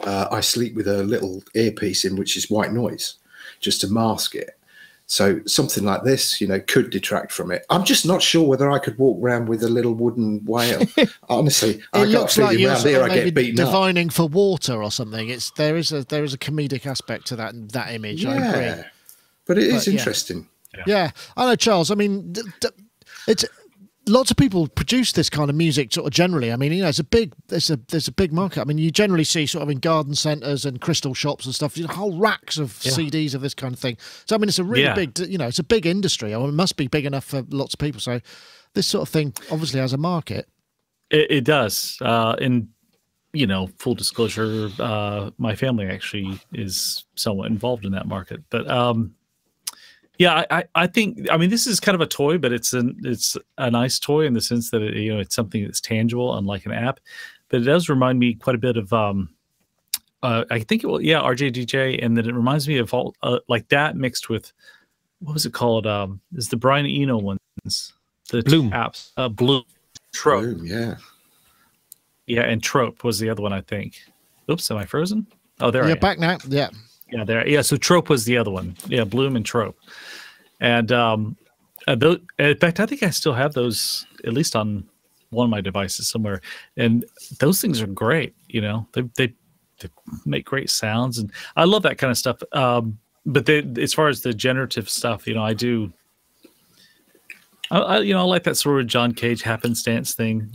I sleep with a little earpiece in, which is white noise, just to mask it. So something like this, you know, could detract from it. I'm just not sure whether I could walk around with a little wooden whale. Honestly, I got a feeling around here I get beaten up. Divining for water or something. There is a comedic aspect to that image. I agree. But it is interesting. Yeah, I know, Charles. I mean, it's lots of people produce this kind of music sort of generally. I mean, you know, there's a big market. I mean, you generally see sort of in garden centres and crystal shops and stuff, you know, whole racks of CDs of this kind of thing. So I mean, it's a really big, you know, it's a big industry. I mean, it must be big enough for lots of people. So this sort of thing obviously has a market. It does. And, you know, full disclosure, my family actually is somewhat involved in that market. But yeah, I think, I mean, this is kind of a toy, but it's a nice toy in the sense that it's something that's tangible, unlike an app. But it does remind me quite a bit of I think RJDJ, and then it reminds me of all like that mixed with, what was it called? Is the Brian Eno ones, the Bloom apps? Bloom, Trope, Bloom, yeah. Yeah, and Trope was the other one, I think. Oops, am I frozen? Oh, there I am. You're back now. Yeah. Yeah, there. Yeah, so Trope was the other one. Yeah, Bloom and Trope. And in fact, I think I still have those, at least on one of my devices somewhere. And those things are great. You know, they make great sounds, and I love that kind of stuff. But as far as the generative stuff, you know, I do. I like that sort of John Cage happenstance thing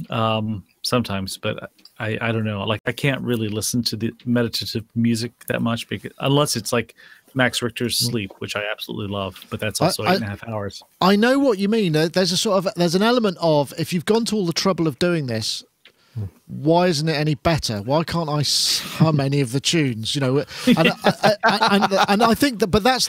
sometimes, but I don't know. Like, I can't really listen to the meditative music that much, unless it's like Max Richter's Sleep, which I absolutely love, but that's also 8.5 hours. I know what you mean. There's an element of, if you've gone to all the trouble of doing this, why isn't it any better? Why can't I hum any of the tunes? You know, and I think that, but that's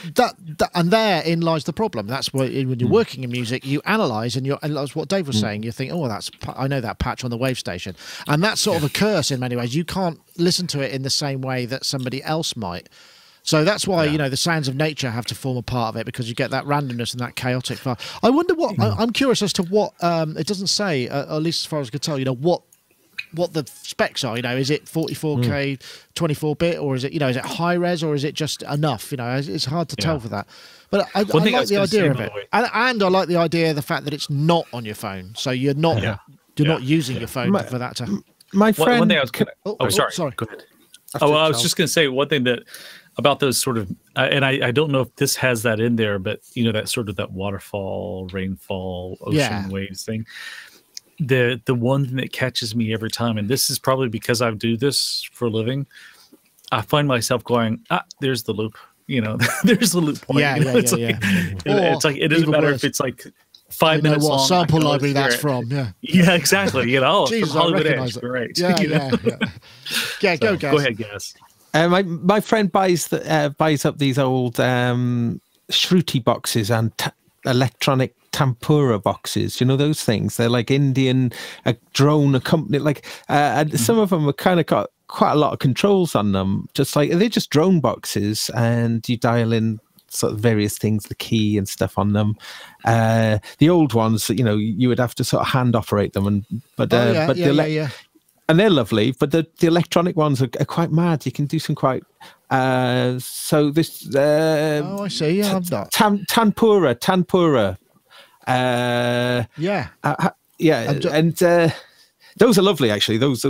and therein lies the problem. That's why when you're working in music, you analyze, and that's what Dave was saying. You think, oh, I know that patch on the wave station, and that's sort of a curse in many ways. You can't listen to it in the same way that somebody else might. So that's why, the sounds of nature have to form a part of it, because you get that randomness and that chaotic file. I wonder what, I'm curious as to what, it doesn't say, at least as far as I could tell, what the specs are. Is it 44K 24-bit, or is it, is it high res, or is it just enough? It's hard to tell for that. But I like the idea of it. And I like the idea of the fact that it's not on your phone. So you're not, not using your phone for that to... My friend... One thing I was sorry. Go ahead. I was just going to say one thing about those sort of, and I don't know if this has that in there, but that sort of that waterfall, rainfall, ocean waves thing. The one thing that catches me every time, and this is probably because I do this for a living, I find myself going, there's the loop. There's the loop point. It's like it doesn't matter if it's like 5 minutes long. What sample library that's from? Yeah, exactly. Jesus, from Hollywood Edge. Great. Yeah, go, guys. Go ahead, guys. My friend buys up these old Shruti boxes and electronic tempura boxes. You know those things? They're like Indian drone accompanied. And some of them have kind of got quite a lot of controls on them. They're just drone boxes, and you dial in sort of various things, the key and stuff on them. The old ones, you would have to sort of hand operate them, and they're lovely, but the electronic ones are quite mad. You can do some quite so this I see. Yeah, I'm not Tanpura. Those are lovely, actually. Those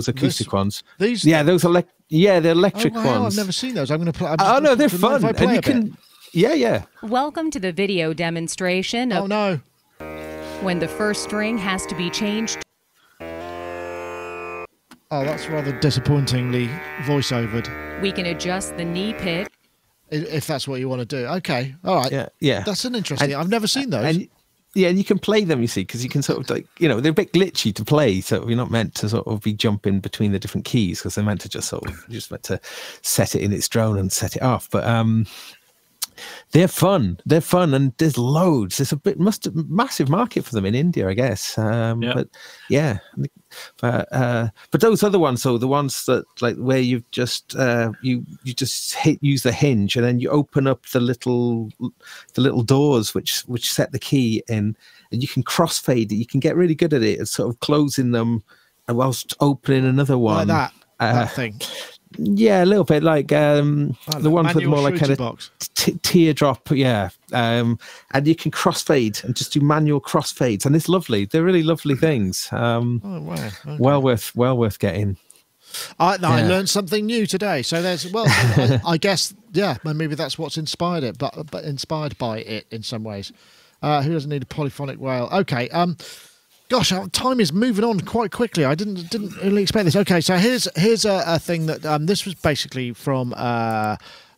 acoustic ones. These, they're electric ones. I've never seen those. I'm going to play. No, they're fun, and you can. Yeah. Welcome to the video demonstration of when the first string has to be changed. Oh, that's rather disappointingly voiceovered. We can adjust the knee pitch. If that's what you want to do. Okay. All right. Yeah. That's an interesting... I've never seen those. And you can play them, you see, because you can sort of they're a bit glitchy to play, so you're not meant to sort of be jumping between the different keys, because they're meant to just meant to set it in its drone and set it off. But they're fun, and there's loads. There's massive market for them in India, I guess. But those other ones, so the ones that where you've just you just use the hinge, and then you open up the little doors which set the key in, and you can crossfade it. You can get really good at it, at sort of closing them and whilst opening another one. Like that thing. Yeah, a little bit like the ones with more like kind of teardrop, and you can crossfade and just do manual crossfades, and it's lovely. They're really lovely things. Okay. Well worth getting. I learned something new today. So there's I guess maybe that's what's inspired it, but inspired by it in some ways. Who doesn't need a polyphonic whale? Okay. Gosh, our time is moving on quite quickly. I didn't really expect this. Okay, so here's a thing that this was basically from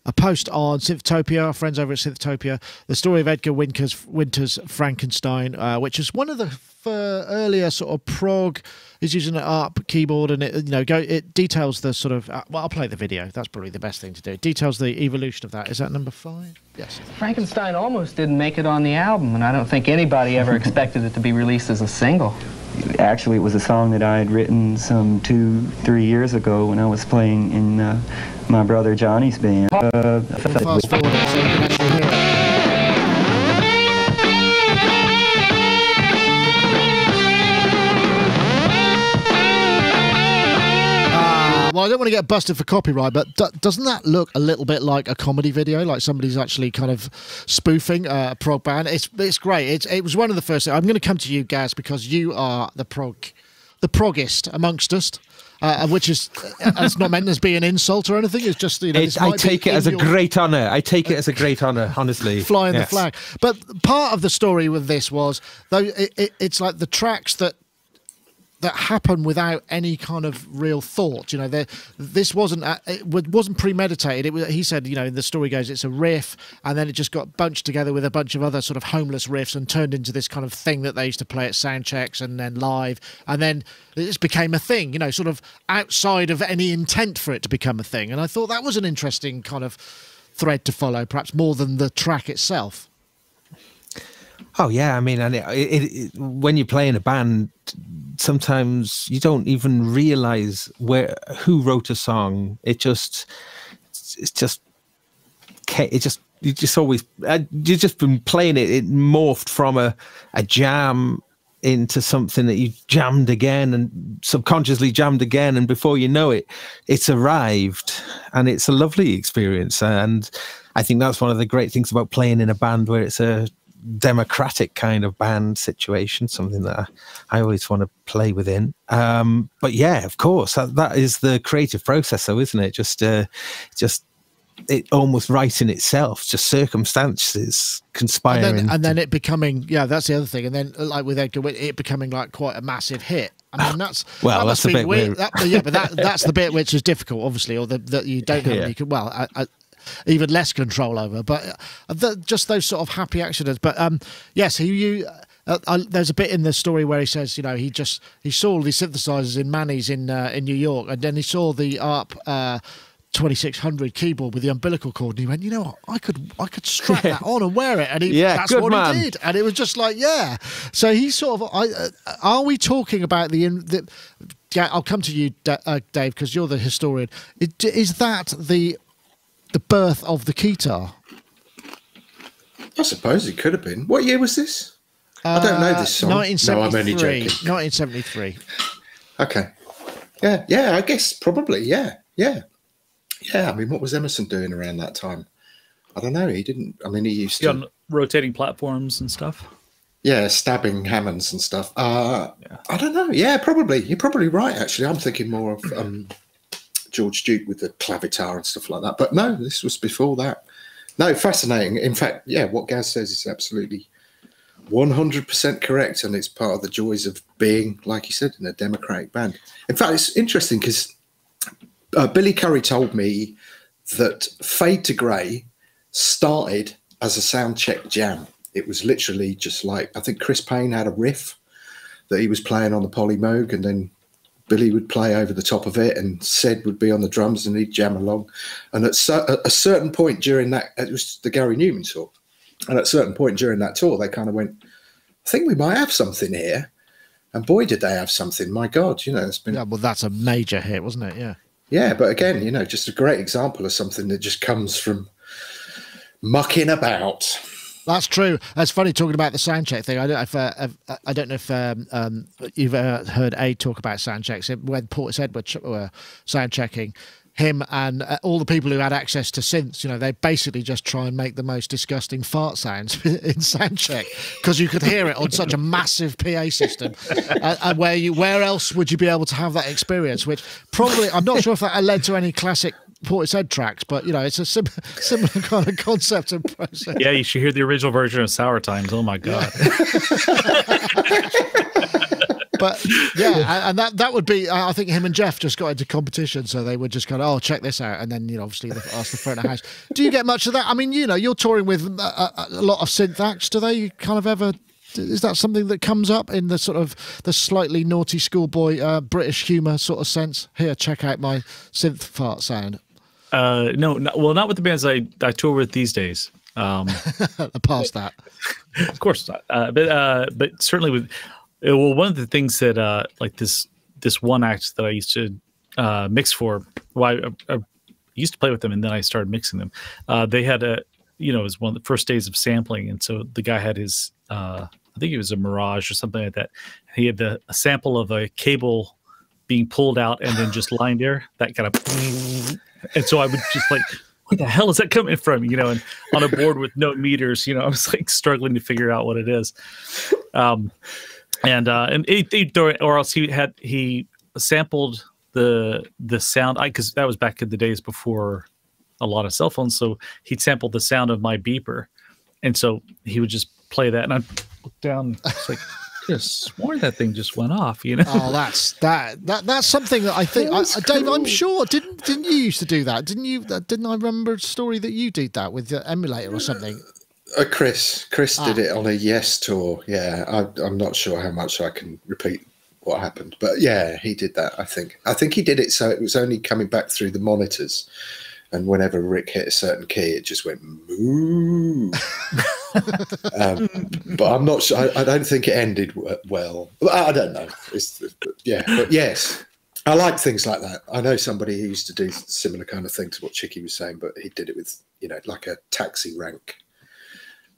a post on Synthtopia, our friends over at Synthtopia, the story of Edgar Winter's Frankenstein, which is one of the earlier sort of prog. He's using an ARP keyboard, and it details the sort of. Well, I'll play the video. That's probably the best thing to do. It details the evolution of that. Is that number 5? Yes. Frankenstein almost didn't make it on the album, and I don't think anybody ever expected it to be released as a single. Actually, it was a song that I had written some 2-3 years ago when I was playing in my brother Johnny's band. Fast forward so you can actually hear it. Well, I don't want to get busted for copyright, but doesn't that look a little bit like a comedy video, like somebody's actually kind of spoofing a prog band? It's great. It was one of the first. I'm going to come to you, Gaz, because you are the proggist amongst us, which is it's not meant as being an insult or anything. It's just I take it as a great honour. I take it as a great honour, honestly. Flying the flag. But part of the story with this was though it's like the tracks that happen without any kind of real thought. This wasn't premeditated. He said, the story goes, it's a riff, and then it just got bunched together with a bunch of other sort of homeless riffs and turned into this kind of thing that they used to play at sound checks and then live, and then it just became a thing, sort of outside of any intent for it to become a thing. And I thought that was an interesting kind of thread to follow, perhaps more than the track itself. Oh yeah, I mean, and when you play in a band, sometimes you don't even realize who wrote a song. You've just been playing it. It morphed from a jam into something that you jammed again and subconsciously jammed again, and before you know it, it's arrived, and it's a lovely experience. And I think that's one of the great things about playing in a band where it's a democratic kind of band situation, something that I always want to play within. But yeah, of course, that is the creative process, though, isn't it? Just it almost writing itself, just circumstances conspiring, and then it becoming, that's the other thing. And then, like with Edgar, it becoming like quite a massive hit. I mean, that's the bit weird. But that's the bit which is difficult, obviously, or that you don't have any. Even less control over, but just those sort of happy accidents. But yes, there's a bit in the story where he says, he saw all these synthesizers in Manny's in New York, and then he saw the ARP 2600 keyboard with the umbilical cord, and he went, what, I could strap that on and wear it, and that's what he did, and it was just like, So he sort of, are we talking about the I'll come to you, Dave, because you're the historian. Is that the birth of the keytar? I suppose it could have been. What year was this? I don't know this song. 1973. No, I'm only joking. 1973. Okay. Yeah, I guess probably, yeah. I mean, what was Emerson doing around that time? I don't know. He used to... on rotating platforms and stuff? Yeah, stabbing Hammonds and stuff. I don't know. Yeah, probably. You're probably right, actually. I'm thinking more of... George Duke with the clavitar and stuff like that. But no, this was before that. No, fascinating. In fact, what Gaz says is absolutely 100% correct, and it's part of the joys of being, like you said, in a democratic band. In fact, it's interesting because Billy Curry told me that Fade to Grey started as a sound check jam. It was literally just like, I think Chris Payne had a riff that he was playing on the Polymoog, and then Billy would play over the top of it, and Sid would be on the drums, and he'd jam along. And at a certain point during that, it was the Gary Newman tour, and at a certain point during that tour, they kind of went, I think we might have something here. And boy, did they have something. My God, it's been... Yeah, well, that's a major hit, wasn't it? Yeah. Yeah, but again, just a great example of something that just comes from mucking about. That's true. That's funny talking about the soundcheck thing. I don't know if you've heard Aid talk about soundchecks. When Portishead were soundchecking, him and all the people who had access to synths, they basically just try and make the most disgusting fart sounds in soundcheck, because you could hear it on such a massive PA system. And where else would you be able to have that experience? Which probably, I'm not sure if that led to any classic Portishead tracks, but it's a similar kind of concept and process. Yeah, you should hear the original version of Sour Times. Oh my God. But yeah, and that would be. I think him and Jeff just got into competition, so they would just kind of, oh, check this out, and then obviously ask the front of the house. Do you get much of that? I mean, you're touring with a lot of synth acts. Do they kind of ever? Is that something that comes up in the sort of the slightly naughty schoolboy British humour sort of sense? Here, check out my synth fart sound. No, not with the bands I tour with these days. Past that, of course not. But certainly with one of the things that like this one act that I used to mix for. Well, I used to play with them, and then I started mixing them. They had it was one of the first days of sampling, and so the guy had his I think it was a Mirage or something like that. He had a sample of a cable being pulled out and then just lying there. That kind of, and so I would just like, what the hell is that coming from? And on a board with no meters, I was like struggling to figure out what it is. And or else he sampled the sound, because that was back in the days before a lot of cell phones. So he'd sampled the sound of my beeper, and so he would just play that, and I'd look down. It's like, I could have sworn that thing just went off. Oh, that's something that I think, Dave, I'm sure didn't you used to do that? Didn't you? Didn't I remember a story that you did that with the emulator or something? Chris did it on a Yes tour. Yeah, I'm not sure how much I can repeat what happened, but yeah, he did that. I think he did it so it was only coming back through the monitors, and whenever Rick hit a certain key, it just went moo. But I'm not sure. I don't think it ended well. I don't know. But yes, I like things like that. I know somebody who used to do similar kind of thing to what Chicky was saying, but he did it with like a taxi rank.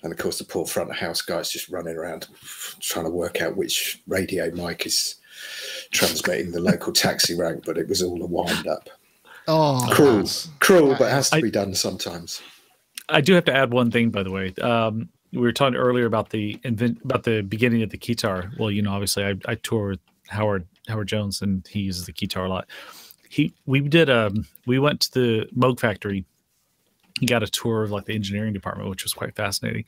And of course, the poor front of house guys just running around trying to work out which radio mic is transmitting the local taxi rank, but it was all a wind up. Oh, cruel, but it has to be done sometimes. I do have to add one thing, by the way. We were talking earlier about the beginning of the guitar. Well, obviously I tour with Howard Jones, and he uses the guitar a lot. We went to the Moog factory. He got a tour of like the engineering department, which was quite fascinating.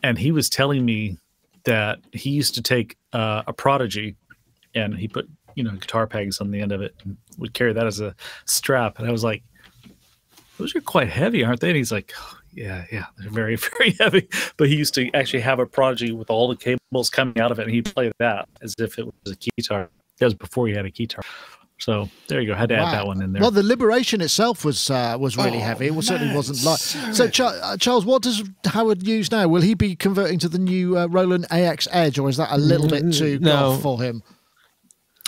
And he was telling me that he used to take a Prodigy, and he put guitar pegs on the end of it and would carry that as a strap. And I was like, those are quite heavy, aren't they? And he's like, oh, yeah, they're very, very heavy. But he used to actually have a Prodigy with all the cables coming out of it, and he'd play that as if it was a guitar. That was before he had a guitar. So there you go. Had to add that one in there. Well, the Liberation itself was really heavy. It certainly wasn't light. So Charles, what does Howard use now? Will he be converting to the new Roland AX Edge, or is that a little bit too golf for him?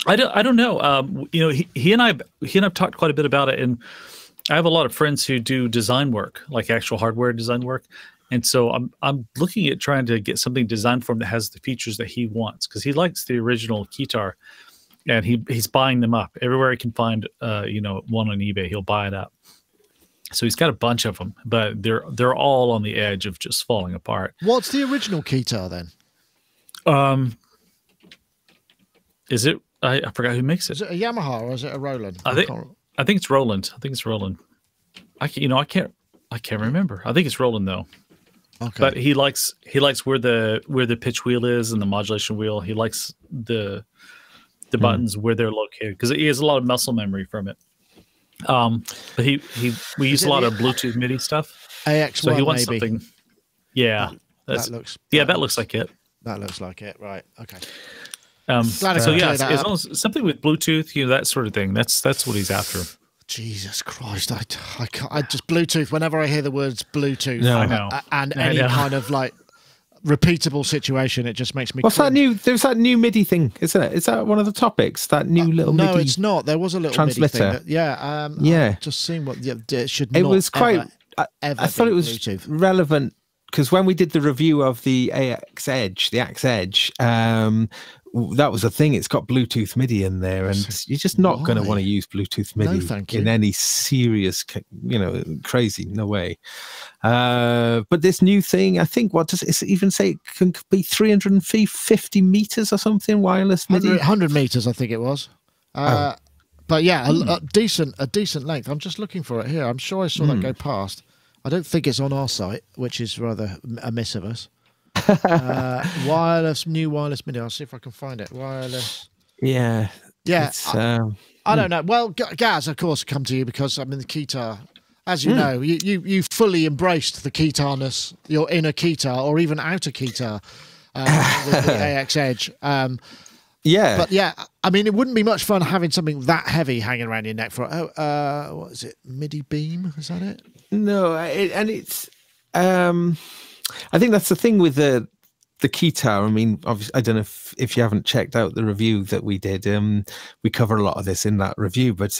I don't know. He and I've talked quite a bit about it, and I have a lot of friends who do design work, like actual hardware design work. And so I'm looking at trying to get something designed for him that has the features that he wants, because he likes the original guitar. And he's buying them up everywhere he can find, one on eBay. He'll buy it up. So he's got a bunch of them, but they're all on the edge of just falling apart. What's the original guitar then? Is it? I forgot who makes it. Is it a Yamaha or is it a Roland? I think it's Roland. I can't remember. I think it's Roland though. Okay. But he likes where the pitch wheel is and the modulation wheel. He likes the buttons where they're located, because he has a lot of muscle memory from it. But we use a lot of Bluetooth MIDI stuff. AX1, so he wants maybe. Something. Yeah, that looks like it. That looks like it, right? Okay. So yeah, as long as something with Bluetooth, that sort of thing. That's what he's after. Jesus Christ, I just Bluetooth. Whenever I hear the words Bluetooth, I know. And any kind of like repeatable situation, it just makes me. What's that new? There's that new MIDI thing, isn't it? Is that one of the topics? That new little no, MIDI? It's not. There was a little transmitter. MIDI thing. I've just seen what it should. It not was quite. Ever I thought it was Bluetooth. relevant, because when we did the review of the AX Edge, that was a thing. It's got Bluetooth MIDI in there, and you're just not going to want to use Bluetooth MIDI in any serious, crazy, no way. But this new thing, I think, what does it even say? It can be 350 meters or something, wireless MIDI. 100 meters, I think it was. But yeah, a decent length. I'm just looking for it here. I'm sure I saw that go past. I don't think it's on our site, which is rather amiss of us. New wireless MIDI. I'll see if I can find it. Wireless Yeah. Yeah. I don't know. Well, Gaz, of course, come to you because I mean the Keytar, as you know, you fully embraced the Keytarness, your inner Keytar or even outer Keytar with the AX Edge. Yeah. But yeah, I mean, it wouldn't be much fun having something that heavy hanging around your neck for, what is it? Midi beam? Is that it? No, it's, I think that's the thing with the Keytar. I mean, obviously, I don't know if you haven't checked out the review that we did. We cover a lot of this in that review, but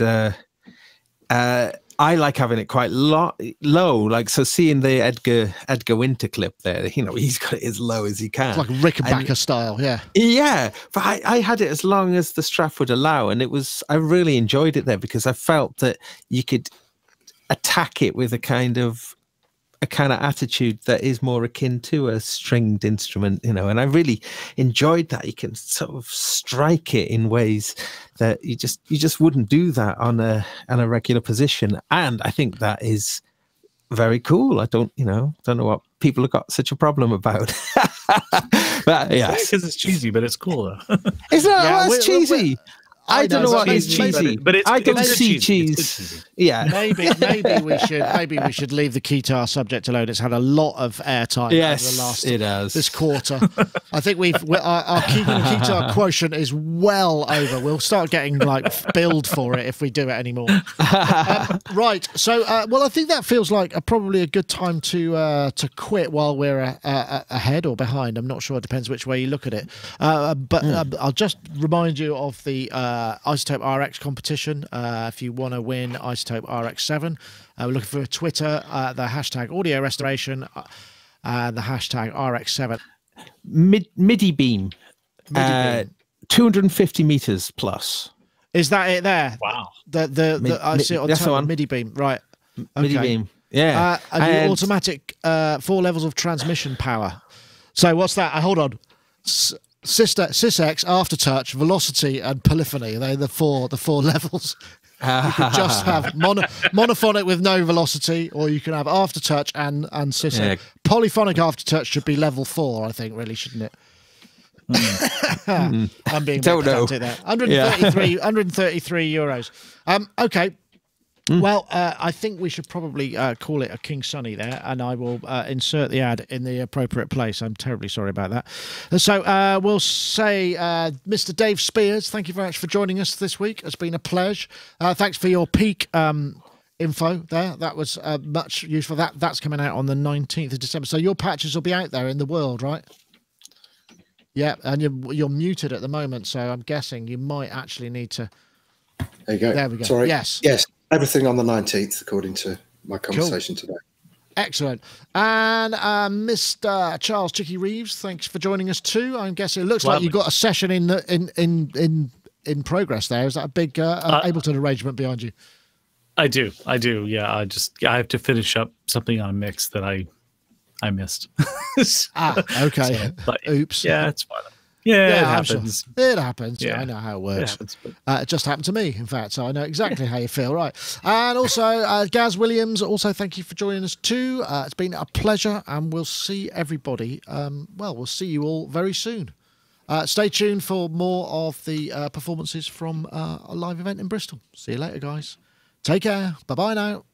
I like having it quite low. Like, so seeing the Edgar Winter clip there, you know, he's got it as low as he can. It's like Rickenbacker style, yeah. Yeah, but I had it as long as the strap would allow, and I really enjoyed it there because I felt that you could attack it with a kind of attitude that is more akin to a stringed instrument, you know, and I really enjoyed that. You can sort of strike it in ways that you just wouldn't do that on a regular position, and I think that is very cool. I don't know what people have got such a problem about. But yeah, because it's cheesy, but it's cool though. It's not. It's cheesy. I don't know what is cheesy, but I don't see cheese. Yeah, maybe we should leave the Keytar subject alone. It's had a lot of airtime. Yes, it has this quarter. I think our Keytar quotient is well over. We'll start getting like billed for it if we do it anymore. Right. So, well, I think that feels like probably a good time to quit while we're ahead or behind. I'm not sure. It depends which way you look at it. But I'll just remind you of the iZotope RX competition. If you want to win iZotope RX7, we're looking for Twitter, the hashtag audio restoration, the hashtag RX7 Midi beam, 250 meters plus. Is that it there? Wow. I see it on that's the one. Midi beam, right? Okay. Midi beam, yeah. And automatic 4 levels of transmission power. So what's that? Hold on. Sys-X, Aftertouch, Velocity, and Polyphony. They're the four levels. You could just have monophonic with no velocity, or you can have Aftertouch and Sys-X. Yeah. Polyphonic Aftertouch should be level 4, I think, really, shouldn't it? I'm being pedantic there. 133 euros. Okay. Well, I think we should probably call it a King Sunny there, and I will insert the ad in the appropriate place. I'm terribly sorry about that. So we'll say, Mr. Dave Spears, thank you very much for joining us this week. It's been a pleasure. Thanks for your peak info there. That was much useful. That's coming out on the 19th of December. So your patches will be out there in the world, right? Yeah, and you're muted at the moment, so I'm guessing you might actually need to... There you go. There we go. Sorry. Yes. Everything on the 19th, according to my conversation today. Excellent. And Mr. Charles Chicky Reeves, thanks for joining us too. I'm guessing it looks like you've got a session in progress there. Is that a big Ableton arrangement behind you? I do. Yeah, I have to finish up something on a mix that I missed. Okay. So, but, oops. Yeah, it's fine. Yeah, it happens. Sure. It happens. Yeah, I know how it works. It just happened to me, in fact, so I know exactly how you feel. Right. And also, Gaz Williams, also thank you for joining us too. It's been a pleasure, and we'll see everybody. We'll see you all very soon. Stay tuned for more of the performances from a live event in Bristol. See you later, guys. Take care. Bye-bye now.